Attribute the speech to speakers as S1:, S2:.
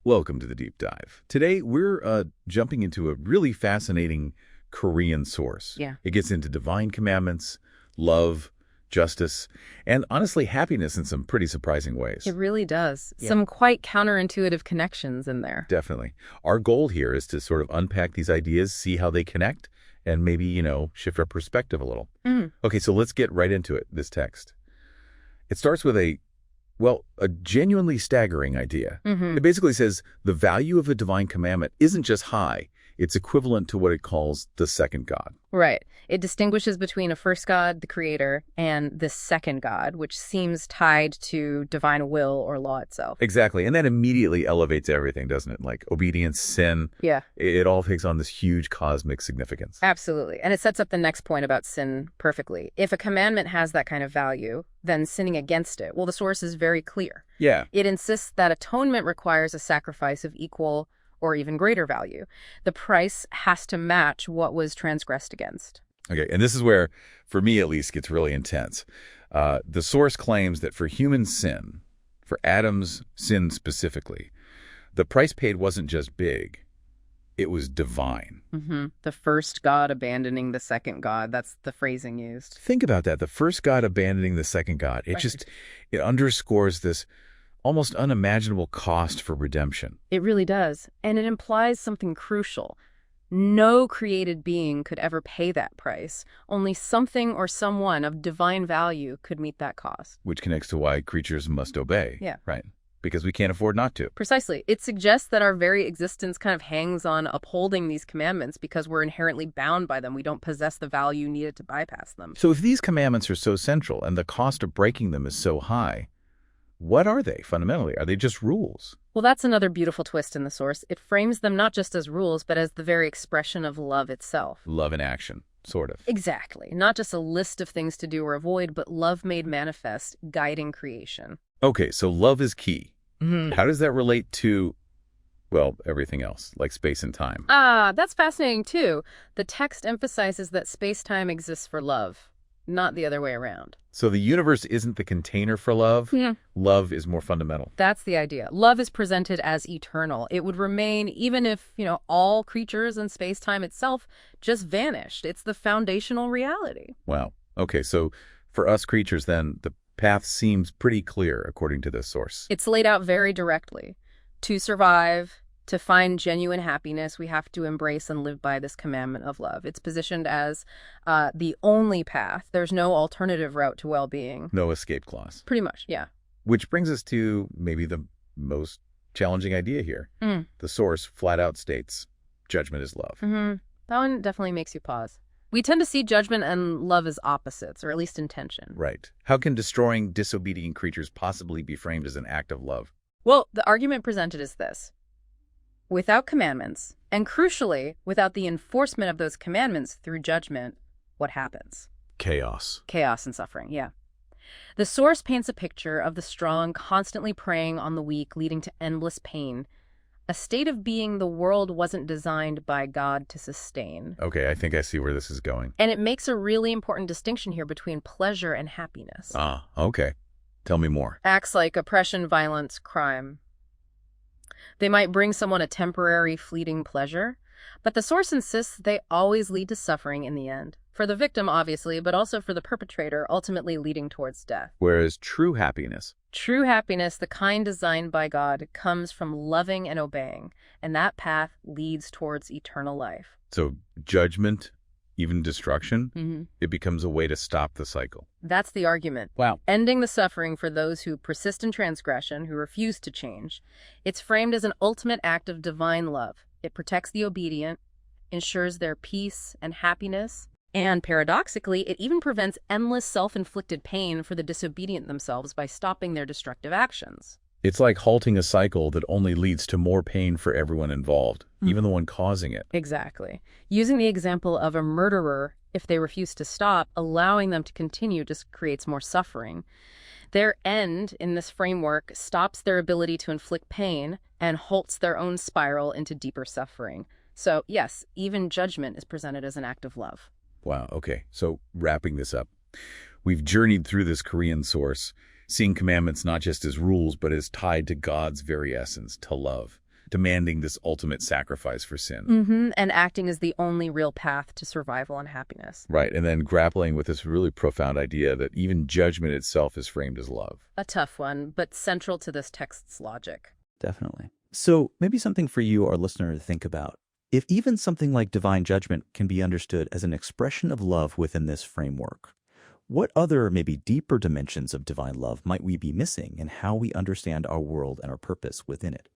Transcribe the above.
S1: Welcome to the Deep Dive. Today, we're jumping into a really fascinating Korean source.
S2: Yeah.
S1: It gets into divine commandments, love, justice, and honestly, happiness in some pretty surprising ways.
S2: It really does.
S1: Yeah.
S2: Some quite counterintuitive connections in there.
S1: Definitely. Our goal here is to sort of unpack these ideas, see how they connect, and maybe, shift our perspective a little. Okay, so let's get right into it, this text. It starts with a genuinely staggering idea. It basically says the value of a divine commandment isn't just high, it's equivalent to what it calls the second God.
S2: Right. It distinguishes between a first God, the creator, and the second God, which seems tied to divine will or law itself.
S1: Exactly. And that immediately elevates everything, doesn't it? Like obedience, sin.
S2: Yeah.
S1: It all takes on this huge cosmic significance.
S2: Absolutely. And it sets up the next point about sin perfectly. If a commandment has that kind of value, then sinning against it, well, the source is very clear.
S1: Yeah.
S2: It insists that atonement requires a sacrifice of equal or even greater value. The price has to match what was transgressed against.
S1: Okay, and this is where, for me at least, gets really intense. The source claims that for human sin, for Adam's sin specifically, the price paid wasn't just big, it was divine.
S2: The first God abandoning the second God. That's the phrasing used.
S1: Think about that, the first God abandoning the second God. It underscores this almost unimaginable cost for redemption.
S2: It really does. And it implies something crucial. No created being could ever pay that price. Only something or someone of divine value could meet that cost.
S1: Which connects to why creatures must obey.
S2: Yeah.
S1: Right. Because we can't afford not to.
S2: Precisely. It suggests that our very existence kind of hangs on upholding these commandments because we're inherently bound by them. We don't possess the value needed to bypass them.
S1: So if these commandments are so central and the cost of breaking them is so high, what are they fundamentally? Are they just rules?
S2: Well, that's another beautiful twist in the source. It frames them not just as rules, but as the very expression of love itself.
S1: Love in action, sort of.
S2: Exactly. Not just a list of things to do or avoid, but love made manifest, guiding creation.
S1: Okay, so love is key. How does that relate to, everything else, like space and time?
S2: That's fascinating, too. The text emphasizes that space-time exists for love, not the other way around.
S1: So the universe isn't the container for love? Love is more fundamental.
S2: That's the idea. Love is presented as eternal. It would remain even if, all creatures and space-time itself just vanished. It's the foundational reality.
S1: Wow. Okay, so for us creatures then, the path seems pretty clear according to this source.
S2: It's laid out very directly. To survive, to find genuine happiness, we have to embrace and live by this commandment of love. It's positioned as the only path. There's no alternative route to well-being.
S1: No escape clause.
S2: Pretty much, yeah.
S1: Which brings us to maybe the most challenging idea here. The source flat out states, judgment is love.
S2: That one definitely makes you pause. We tend to see judgment and love as opposites, or at least in tension.
S1: Right. How can destroying disobedient creatures possibly be framed as an act of love?
S2: Well, the argument presented is this. Without commandments, and crucially, without the enforcement of those commandments through judgment, what happens?
S1: Chaos.
S2: Chaos and suffering, yeah. The source paints a picture of the strong constantly preying on the weak, leading to endless pain, a state of being the world wasn't designed by God to sustain.
S1: Okay, I think I see where this is going.
S2: And it makes a really important distinction here between pleasure and happiness.
S1: Okay. Tell me more.
S2: Acts like oppression, violence, crime. They might bring someone a temporary, fleeting pleasure, but the source insists they always lead to suffering in the end. For the victim, obviously, but also for the perpetrator, ultimately leading towards death.
S1: Whereas true happiness,
S2: the kind designed by God, comes from loving and obeying, and that path leads towards eternal life.
S1: so judgment, even destruction, it becomes a way to stop the cycle.
S2: That's the argument.
S1: Wow.
S2: Ending the suffering for those who persist in transgression, who refuse to change. It's framed as an ultimate act of divine love. It protects the obedient, ensures their peace and happiness, and paradoxically, it even prevents endless self-inflicted pain for the disobedient themselves by stopping their destructive actions.
S1: It's like halting a cycle that only leads to more pain for everyone involved, even the one causing it.
S2: Exactly. Using the example of a murderer, if they refuse to stop, allowing them to continue just creates more suffering. Their end in this framework stops their ability to inflict pain and halts their own spiral into deeper suffering. So yes, even judgment is presented as an act of love.
S1: Wow, okay. So wrapping this up, we've journeyed through this Korean source, seeing commandments not just as rules, but as tied to God's very essence, to love. demanding this ultimate sacrifice for sin.
S2: And acting is the only real path to survival and happiness.
S1: Right, and then grappling with this really profound idea that even judgment itself is framed as love.
S2: A tough one, but central to this text's logic.
S3: Definitely. So maybe something for you, our listener, to think about. If even something like divine judgment can be understood as an expression of love within this framework, what other, maybe deeper dimensions of divine love might we be missing in how we understand our world and our purpose within it?